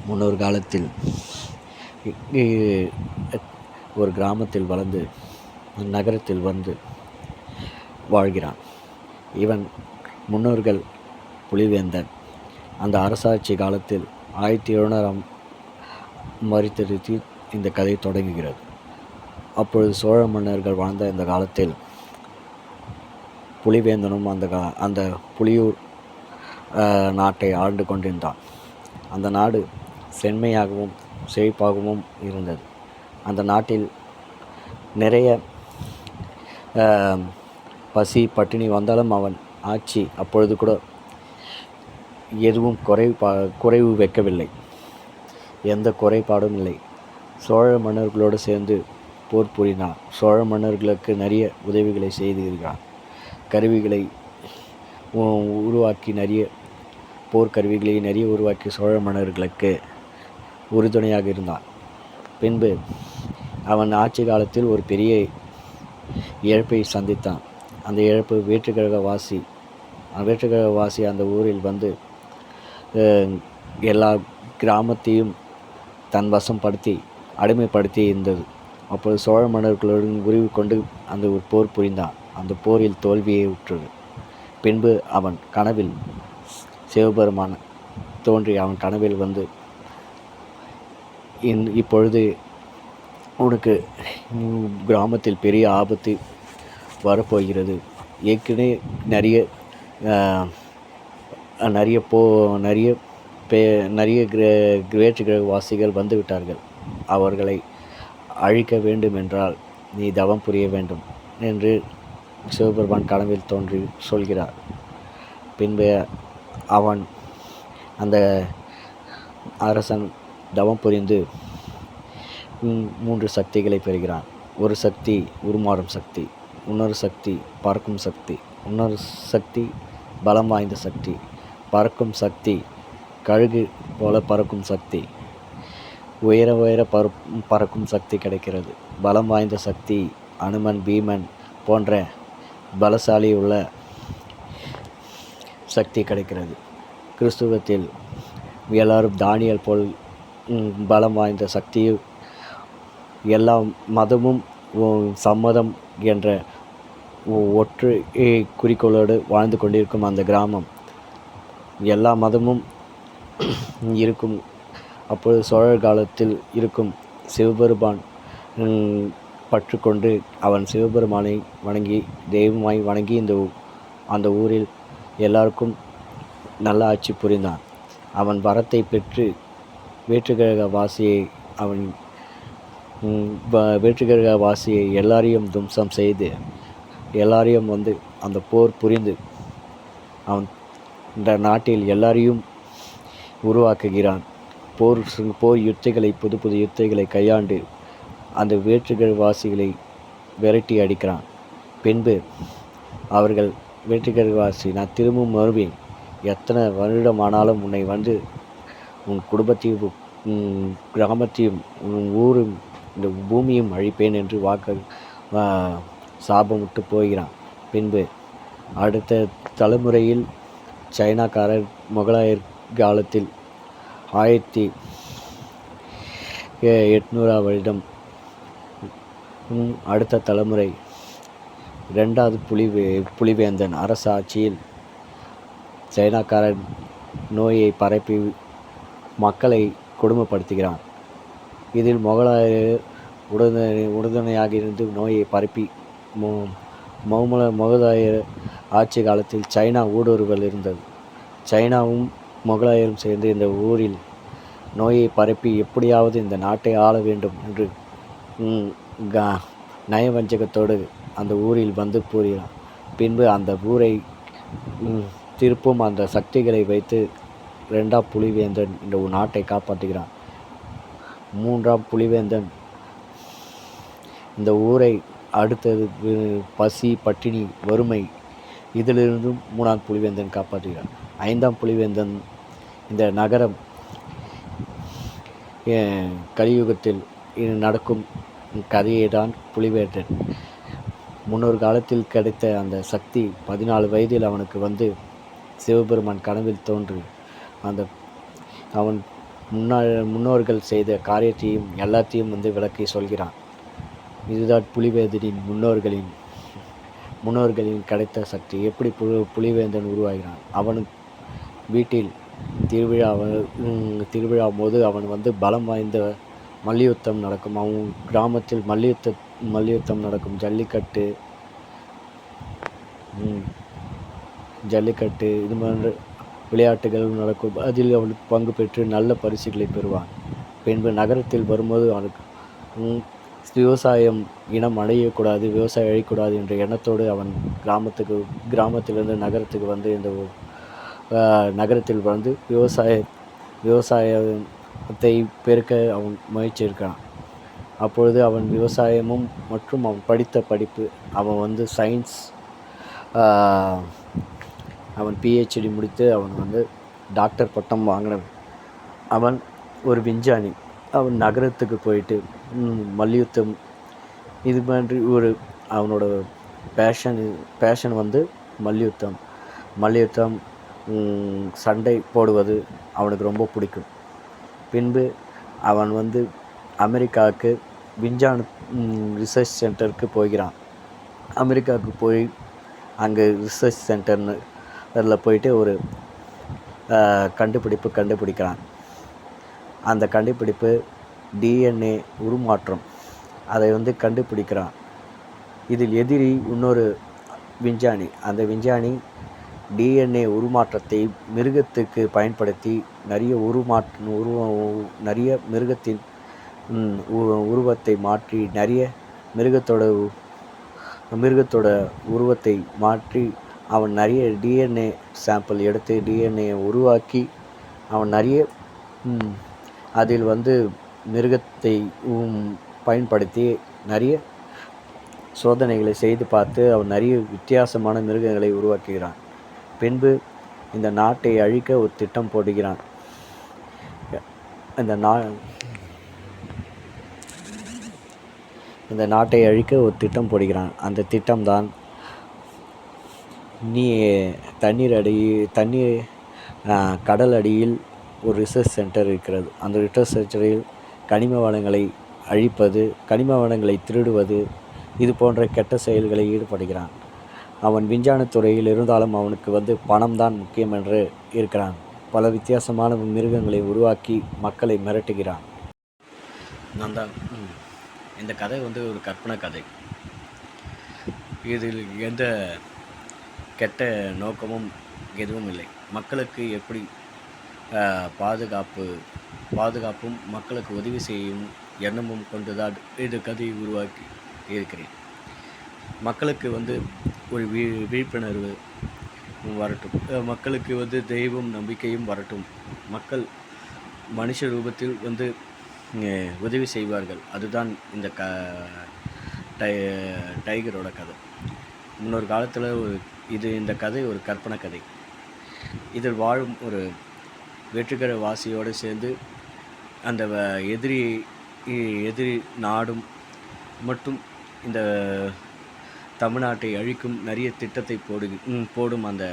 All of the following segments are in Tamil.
முன்னொரு காலத்தில் ஒரு கிராமத்தில் வளர்ந்து நகரத்தில் வந்து வாழ்கிறான். இவன் முன்னோர்கள் புலிவேந்தன். அந்த அரசாட்சி காலத்தில் 1700 மரித்திருத்தி இந்த கதை தொடங்குகிறது. அப்பொழுது சோழ மன்னர்கள் வாழ்ந்த இந்த காலத்தில் புலிவேந்தனும் அந்த புலியூர் நாட்டை ஆண்டு கொண்டிருந்தான். அந்த நாடு செம்மையாகவும் செழிப்பாகவும் இருந்தது. அந்த நாட்டில் நிறைய பசி பட்டினி வந்தாலும் அவன் ஆட்சி அப்பொழுது கூட எதுவும் குறைவு வைக்கவில்லை. எந்த குறைபாடும் இல்லை. சோழ மன்னர்களோடு சேர்ந்து போர் புரிந்தான். சோழ மன்னர்களுக்கு நிறைய உதவிகளை செய்திருக்கிறான். கருவிகளை உருவாக்கி போர்க்கருவிகளை நிறைய உருவாக்கி சோழ மன்னர்களுக்கு உறுதுணையாக இருந்தான். பின்பு அவன் ஆட்சி காலத்தில் ஒரு பெரிய இழப்பை சந்தித்தான். அந்த இழப்பு வேற்றுக்கிழகவாசி அந்த ஊரில் வந்து எல்லா கிராமத்தையும் தன் வசப்படுத்தி அடிமைப்படுத்தி இருந்தது. அப்போது சோழ மன்னர்களுடன் உரிவு கொண்டு அந்த ஒரு போர் புரிந்தான். அந்த போரில் தோல்வியை உற்றது. பின்பு அவன் கனவில் சிவபெருமான் தோன்றி அவன் கனவில் வந்து, இப்பொழுது உனக்கு கிராமத்தில் பெரிய ஆபத்து வரப்போகிறது. ஏற்கனவே நிறைய வேற்றுக்கிழகவாசிகள் வந்து விட்டார்கள். அவர்களை அழிக்க வேண்டுமென்றால் நீ தவம் புரிய வேண்டும் என்று சிவபெருமான் கனவில் தோன்றி சொல்கிறார். பின்பு அவன் அந்த அரசன் தவம் புரிந்து 3 சக்திகளை பெறுகிறான். ஒரு சக்தி உருமாறும் சக்தி, இன்னொரு சக்தி பறக்கும் சக்தி, இன்னொரு சக்தி பலம் வாய்ந்த சக்தி. பறக்கும் சக்தி கழுகு போல பறக்கும் சக்தி, உயர பறக்கும் சக்தி கிடைக்கிறது. பலம் வாய்ந்த சக்தி அனுமன் பீமன் போன்ற பலசாலி உள்ள சக்தி கிடைக்கிறது. கிறிஸ்துவத்தில் எல்லாரும் தானியல் போல் பலம் வாய்ந்த சக்தியும், எல்லா மதமும் சம்மதம் என்ற ஒற்றை குறிக்கோளோடு வாழ்ந்து கொண்டிருக்கும் அந்த கிராமம், எல்லா மதமும் இருக்கும். அப்பொழுது சோழர் காலத்தில் இருக்கும் சிவபெருமான் பற்று கொண்டு அவன் சிவபெருமானை வணங்கி தெய்வமாய் வணங்கி அந்த ஊரில் எல்லாருக்கும் நல்ல ஆட்சி புரிந்தான். அவன் வரத்தை பெற்று வேற்றுக்கிழகவாசியை எல்லாரையும் தும்சம் செய்து எல்லாரையும் வந்து அந்த போர் புரிந்து அவன் இந்த நாட்டில் எல்லாரையும் உருவாக்குகிறான். போர் யுத்திகளை புது யுத்திகளை கையாண்டு அந்த வேற்றுக்கிழகவாசிகளை விரட்டி அடிக்கிறான். பின்பு அவர்கள் வேற்றுக்கிழகவாசி, நான் திரும்பவும் வருவேன், எத்தனை வருடமானாலும் உன்னை வந்து உன் குடும்பத்தையும் கிராமத்தையும் உன் ஊரும் இந்த பூமியும் அழிப்பேன் என்று சாபமிட்டு போகிறான். பின்பு அடுத்த தலைமுறையில் சைனாக்காரர் முகலாயர் காலத்தில் 1800 வருடம் அடுத்த தலைமுறை 2வது புலிவேந்தன் அரச ஆட்சியில் சைனாக்காரன் நோயை பரப்பி மக்களை கொடுமைப்படுத்துகிறான். இதில் முகலாயர் உறுதுணையாக இருந்து நோயை பரப்பி முகலாயர் ஆட்சி காலத்தில் சைனா ஊடுருவல் இருந்தது. சைனாவும் முகலாயரும் சேர்ந்து இந்த ஊரில் நோயை பரப்பி எப்படியாவது இந்த நாட்டை ஆள வேண்டும் என்று நயவஞ்சகத்தோடு அந்த ஊரில் வந்து கூறுகிறான். பின்பு அந்த ஊரை திருப்பும் அந்த சக்திகளை வைத்து 2ஆம் புலிவேந்தன் இந்த நாட்டை காப்பாற்றுகிறான். 3ஆம் புலிவேந்தன் இந்த ஊரை அடுத்தது பசி பட்டினி வறுமை இதிலிருந்தும் 3ஆம் புலிவேந்தன் காப்பாற்றுகிறான். 5ஆம் புலிவேந்தன் இந்த நகரம் கலியுகத்தில் நடக்கும் கதையை தான் புலிவேந்தன். முன்னொரு காலத்தில் கிடைத்த அந்த சக்தி 14 வயதில் அவனுக்கு வந்து சிவபெருமான் கனவில் தோன்றி அவன் முன்னோர்கள் செய்த காரியத்தையும் எல்லாத்தையும் வந்து விளக்கி சொல்கிறான். இதுதான் புலிவேந்தனின் முன்னோர்களின் கிடைத்த சக்தி. எப்படி புலிவேந்தன் உருவாகிறான். அவன் வீட்டில் திருவிழா போது அவன் வந்து பலம் வாய்ந்த மல்யுத்தம் நடக்கும். அவன் கிராமத்தில் மல்யுத்தம் நடக்கும். ஜல்லிக்கட்டு இது போன்ற விளையாட்டுகள் நடக்கும். அதில் அவன் பங்கு பெற்று நல்ல பரிசுகளை பெறுவான். பின்பு நகரத்தில் வரும்போது அவனுக்கு விவசாயம் இனம் அழியக்கூடாது, விவசாயம் அழியக்கூடாது என்ற எண்ணத்தோடு அவன் கிராமத்திலிருந்து நகரத்துக்கு வந்து நகரத்தில் வந்து விவசாயத்தை பெருக்க அவன் முயற்சியிருக்கான். அப்பொழுது அவன் விவசாயமும் மற்றும் அவன் படித்த படிப்பு, அவன் வந்து சயின்ஸ், அவன் பிஹெச்டி முடித்து அவன் வந்து டாக்டர் பட்டம் வாங்கினவன். அவன் ஒரு விஞ்ஞானி. அவன் நகரத்துக்கு போயிட்டு மல்யுத்தம் இது மாதிரி அவனோட பேஷன் வந்து மல்யுத்தம் சண்டை போடுவது அவனுக்கு ரொம்ப பிடிக்கும். பின்பு அவன் வந்து அமெரிக்காவுக்கு விஞ்ஞான ரிசர்ச் சென்டருக்கு போகிறான். அமெரிக்காவுக்கு போய் அங்கே ரிசர்ச் சென்டரில் போயிட்டு ஒரு கண்டுபிடிக்கிறான். அந்த கண்டுபிடிப்பு டிஎன்ஏ உருமாற்றம். அதை வந்து கண்டுபிடிக்கிறான். இதில் எதிரி இன்னொரு விஞ்ஞானி. அந்த விஞ்ஞானி டிஎன்ஏ உருமாற்றத்தை மிருகத்துக்கு பயன்படுத்தி நிறைய மிருகத்தின் உருவத்தை மாற்றி மிருகத்தோட உருவத்தை மாற்றி அவன் நிறைய டிஎன்ஏ சாம்பிள் எடுத்து டிஎன்ஏ உருவாக்கி அவன் நிறைய அதில் வந்து மிருகத்தை பயன்படுத்தி நிறைய சோதனைகளை செய்து பார்த்து அவன் நிறைய வித்தியாசமான மிருகங்களை உருவாக்குகிறான். பின்பு இந்த நாட்டை அழிக்க ஒரு திட்டம் போடுகிறான். இந்த நாட்டை அழிக்க ஒரு திட்டம் போடுகிறான். அந்த திட்டம்தான் கடல் அடியில் ஒரு ரிசர்ச் சென்டர் இருக்கிறது. அந்த ரிசர்ச் சென்டரில் கனிம வளங்களை அழிப்பது, கனிம வளங்களை திருடுவது, இது போன்ற கெட்ட செயல்களில் ஈடுபடுகிறான். அவன் விஞ்ஞானத் துறையில் இருந்தாலும் அவனுக்கு வந்து பணம் தான் முக்கியம் என்று இருக்கிறான். பல வித்தியாசமான மிருகங்களை உருவாக்கி மக்களை மிரட்டுகிறான். இந்த கதை வந்து ஒரு கற்பனை கதை. இதில் எந்த கெட்ட நோக்கமும் எதுவும் இல்லை. மக்களுக்கு எப்படி பாதுகாப்பும் மக்களுக்கு உதவி செய்யும் எண்ணமும் கொண்டுதான் இந்த கதையை உருவாக்கி இருக்கிறேன். மக்களுக்கு வந்து ஒரு விழிப்புணர்வு வரட்டும். மக்களுக்கு வந்து தெய்வம் நம்பிக்கையும் வரட்டும். மக்கள் மனுஷ ரூபத்தில் வந்து உதவி செய்வார்கள். அதுதான் இந்த டைகரோட கதை. முன்னொரு காலத்தில் இந்த கதை ஒரு கற்பனை கதை. இதில் வாழும் ஒரு வெற்றிகர வாசியோடு சேர்ந்து அந்த எதிரி நாடும் மற்றும் இந்த தமிழ்நாட்டை அழிக்கும் நிறைய திட்டத்தை போடும் அந்த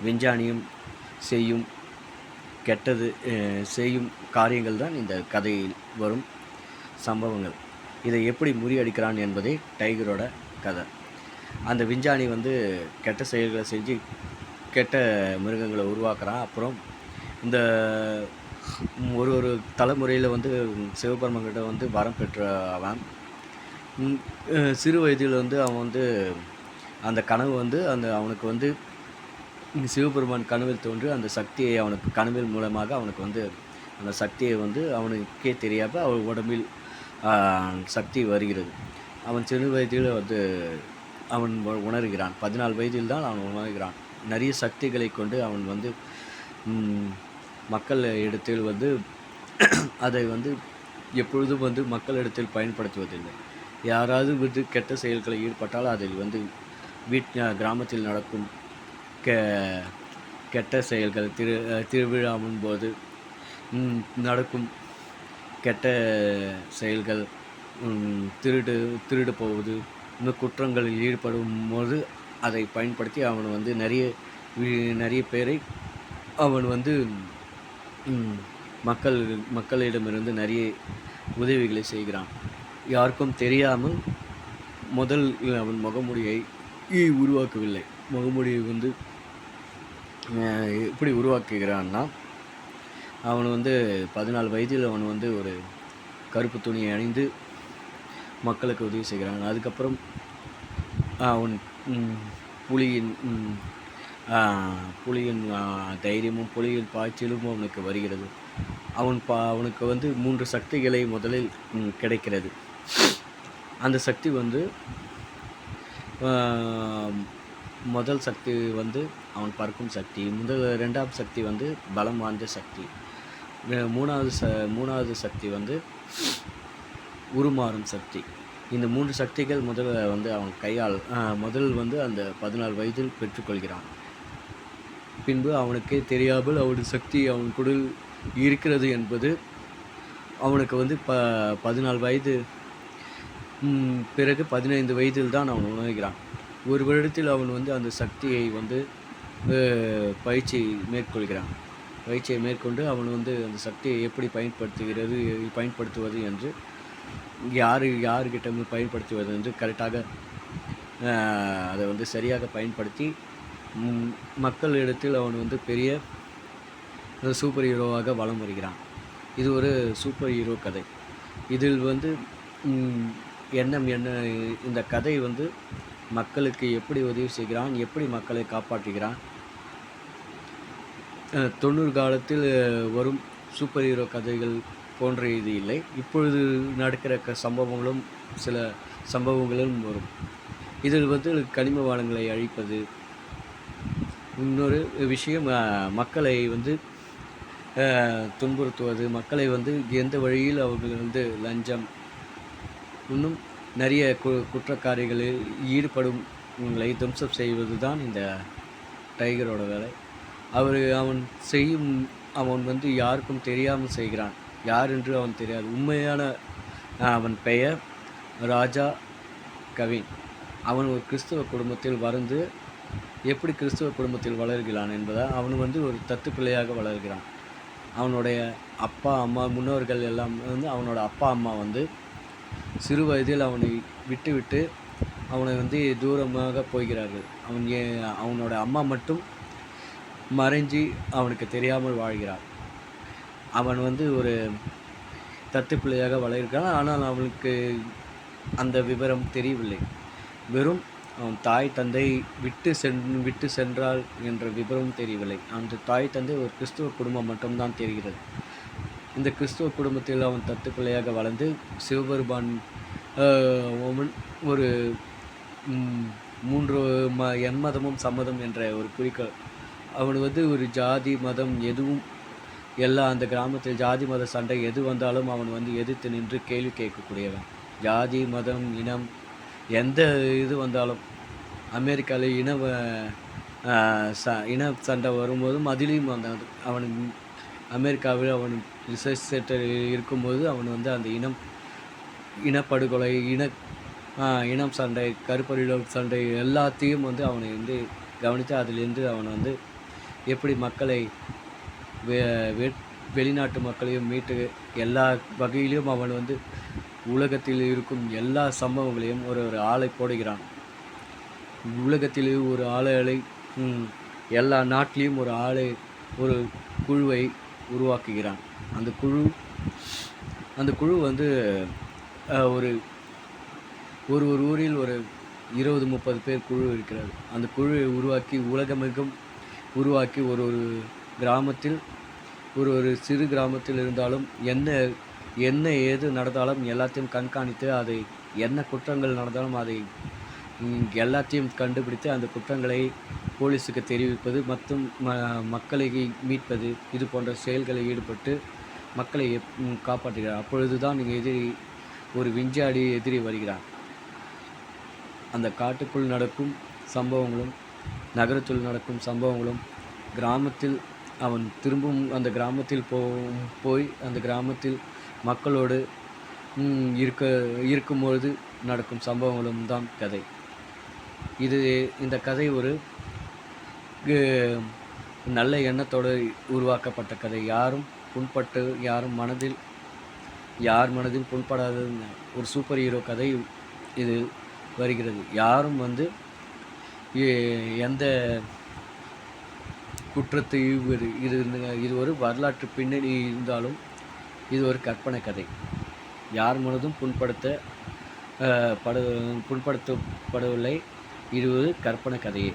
விஞ்ஞானியும் செய்யும் காரியங்கள் தான் இந்த கதையில் வரும் சம்பவங்கள். இதை எப்படி முறியடிக்கிறான் என்பதே டைகரோட கதை. அந்த விஞ்ஞானி வந்து கெட்ட செயல்களை செஞ்சு கெட்ட மிருகங்களை உருவாக்குறான். அப்புறம் இந்த ஒரு தலைமுறையில் வந்து சிவபெருமன்கிட்ட வந்து வரம் பெற்ற அவன் சிறு வயதில் வந்து அவன் வந்து அந்த கனவு வந்து அவனுக்கு வந்து சிவபெருமான் கனவில் தோன்றி அந்த சக்தியை அவனுக்கு கனவில் மூலமாக அவனுக்கு வந்து அந்த சக்தியை வந்து அவனுக்கே தெரியாமல் அவன் உடம்பில் சக்தி வருகிறது. அவன் சிறு வயதில் வந்து அவன் உணர்கிறான். 14 வயதில் தான் அவன் உணர்கிறான். நிறைய சக்திகளை கொண்டு அவன் வந்து மக்கள் இடத்தில் வந்து அதை வந்து எப்பொழுதும் வந்து மக்களிடத்தில் பயன்படுத்துவதில்லை. யாராவது வந்து கெட்ட செயல்களை ஈடுபட்டால் அதில் வந்து கிராமத்தில் நடக்கும் கெட்ட செயல்கள், திருவிழாவின் போது நடக்கும் கெட்ட செயல்கள், திருடு போவது, இந்த குற்றங்களில் ஈடுபடும் போது அதை பயன்படுத்தி அவன் வந்து நிறைய பேரை அவன் வந்து மக்களிடமிருந்து நிறைய உதவிகளை செய்கிறான். யாருக்கும் தெரியாமல் முதல் அவன் முகமூடியை உருவாக்கவில்லை. முகமூடியை வந்து எப்படி உருவாக்குகிறான்னா, அவன் வந்து 14 வயதில் அவன் வந்து ஒரு கருப்பு துணியை அணிந்து மக்களுக்கு உதவி செய்கிறான். அதுக்கப்புறம் அவன் புலியின் தைரியமும் புலியின் பாய்ச்சலும் அவனுக்கு வருகிறது. அவனுக்கு வந்து 3 சக்திகளை முதலில் கிடைக்கிறது. அந்த சக்தி வந்து முதல் சக்தி வந்து அவன் பறக்கும் சக்தி, 2ஆம் சக்தி வந்து பலம் வாய்ந்த சக்தி, மூணாவது சக்தி வந்து உருமாறும் சக்தி. இந்த 3 சக்திகள் முதல்ல வந்து அவன் கையால் முதல் வந்து அந்த 14 வயதில் பெற்றுக்கொள்கிறான். பின்பு அவனுக்கே தெரியாமல் அவன் சக்தி அவனுக்குள் இருக்கிறது என்பது அவனுக்கு வந்து 14 வயது பிறகு 15 வயதில் தான் அவன் உணர்கிறான். ஒரு வருடத்தில் அவன் வந்து அந்த சக்தியை வந்து பயிற்சியை மேற்கொண்டு அவன் வந்து அந்த சக்தியை எப்படி பயன்படுத்துவது என்று யாருக்கிட்ட பயன்படுத்துவது என்று கரெக்டாக அதை வந்து சரியாக பயன்படுத்தி மக்களிடத்தில் அவன் வந்து பெரிய சூப்பர் ஹீரோவாக வலம் வருகிறான். இது ஒரு சூப்பர் ஹீரோ கதை. இதில் வந்து என்ன இந்த கதை வந்து மக்களுக்கு எப்படி உதவி செய்கிறான், எப்படி மக்களை காப்பாற்றுகிறான். 90 காலத்தில் வரும் சூப்பர் ஹீரோ கதைகள் போன்ற இது இல்லை. இப்பொழுது நடக்கிற சம்பவங்களும் சில சம்பவங்களும் வரும். இதில் வந்து கனிம வளங்களை அழிப்பது, இன்னொரு விஷயம் மக்களை வந்து துன்புறுத்துவது, மக்களை வந்து எந்த வழியில் அவர்கள் வந்து லஞ்சம், இன்னும் நிறைய குற்றக்காரிகளில் ஈடுபடும்களை துவம்சம் செய்வது தான் இந்த டைகரோட வேலை. அவன் வந்து யாருக்கும் தெரியாமல் செய்கிறான். யார் என்று அவன் தெரியாது. உண்மையான அவன் பெயர் ராஜா கவின். அவன் ஒரு கிறிஸ்துவ குடும்பத்தில் வளர்ந்து எப்படி கிறிஸ்துவ குடும்பத்தில் வளர்கிறான் என்பதால் அவன் வந்து ஒரு தத்து பிள்ளையாக வளர்கிறான். அவனுடைய அப்பா அம்மா முன்னோர்கள் எல்லாம் வந்து அவனோட அப்பா அம்மா வந்து சிறு வயதில் அவனை விட்டு அவனை வந்து தூரமாக போகிறார்கள். அவனோட அம்மா மட்டும் மறைஞ்சி அவனுக்கு தெரியாமல் வாழ்கிறான். அவன் வந்து ஒரு தத்து பிள்ளையாக வளர்கிறான். ஆனால் அவனுக்கு அந்த விவரம் தெரியவில்லை. வெறும் அவன் தாய் தந்தை விட்டு சென்றால் என்ற விவரம் தெரியவில்லை. அந்த தாய் தந்தை ஒரு கிறிஸ்துவ குடும்பம் மட்டும்தான் தெரிகிறது. இந்த கிறிஸ்துவ குடும்பத்தில் அவன் தத்து பிள்ளையாக வளர்ந்து சிவபெருமான் ஒரு 3 எம்மதமும் சம்மதம் என்ற ஒரு குறிக்கோள். அவன் வந்து ஒரு ஜாதி மதம் எதுவும் அந்த கிராமத்தில் ஜாதி மத சண்டை எது வந்தாலும் அவன் வந்து எதிர்த்து நின்று கேள்வி கேட்கக்கூடியவன். ஜாதி மதம் இனம் எந்த இது வந்தாலும் அமெரிக்காவில் இன சண்டை வரும்போதும் அதிலையும் வந்தான். அவன் அமெரிக்காவில் அவன் ரிசர்ச் சென்டர் இருக்கும்போது அவன் வந்து அந்த இனப்படுகொலை இனம் சண்டை கருப்பொருள் சண்டை எல்லாத்தையும் வந்து அவனை வந்து கவனித்து அதிலிருந்து அவன் வந்து எப்படி மக்களை வெளிநாட்டு மக்களையும் மீட்டு எல்லா வகையிலும் அவன் வந்து உலகத்தில் இருக்கும் எல்லா சம்பவங்களையும் ஒரு ஆளை போடுகிறான். உலகத்தில் ஒரு ஆளை எல்லா நாட்டிலையும் ஒரு குழுவை உருவாக்குகிறான். அந்த குழு வந்து ஒரு ஊரில் ஒரு 20-30 பேர் குழு இருக்கிறது. அந்த குழுவை உருவாக்கி உலகமெங்கும் உருவாக்கி ஒரு கிராமத்தில் ஒரு சிறு கிராமத்தில் இருந்தாலும் என்ன ஏது நடந்தாலும் எல்லாத்தையும் கண்காணித்து அதை என்ன குற்றங்கள் நடந்தாலும் அதை எல்லாத்தையும் கண்டுபிடித்து அந்த குற்றங்களை போலீஸுக்கு தெரிவிப்பது மற்றும் மக்களை மீட்பது இது போன்ற செயல்களில் ஈடுபட்டு மக்களை காப்பாற்றுகிறார். அப்பொழுது தான் ஒரு விஞ்ஞானி எதிரி வருகிறான். அந்த காட்டுக்குள் நடக்கும் சம்பவங்களும் நகரத்தில் நடக்கும் சம்பவங்களும் கிராமத்தில் அவன் திரும்பவும் அந்த கிராமத்தில் போய் அந்த கிராமத்தில் மக்களோடு இருக்கும்பொழுது நடக்கும் சம்பவங்களும் தான் கதை. இந்த கதை ஒரு நல்ல எண்ணத்தோடு உருவாக்கப்பட்ட கதை. யாரும் புண்பட்டு யார் மனதில் புண்படாத ஒரு சூப்பர் ஹீரோ கதை இது வருகிறது. யாரும் வந்து எந்த குற்றத்தை இது ஒரு வரலாற்று பின்னணி இருந்தாலும் இது ஒரு கற்பனை கதை. யார் மனதும் புண்படுத்தப்படவில்லை. இது ஒரு கற்பனை கதையே.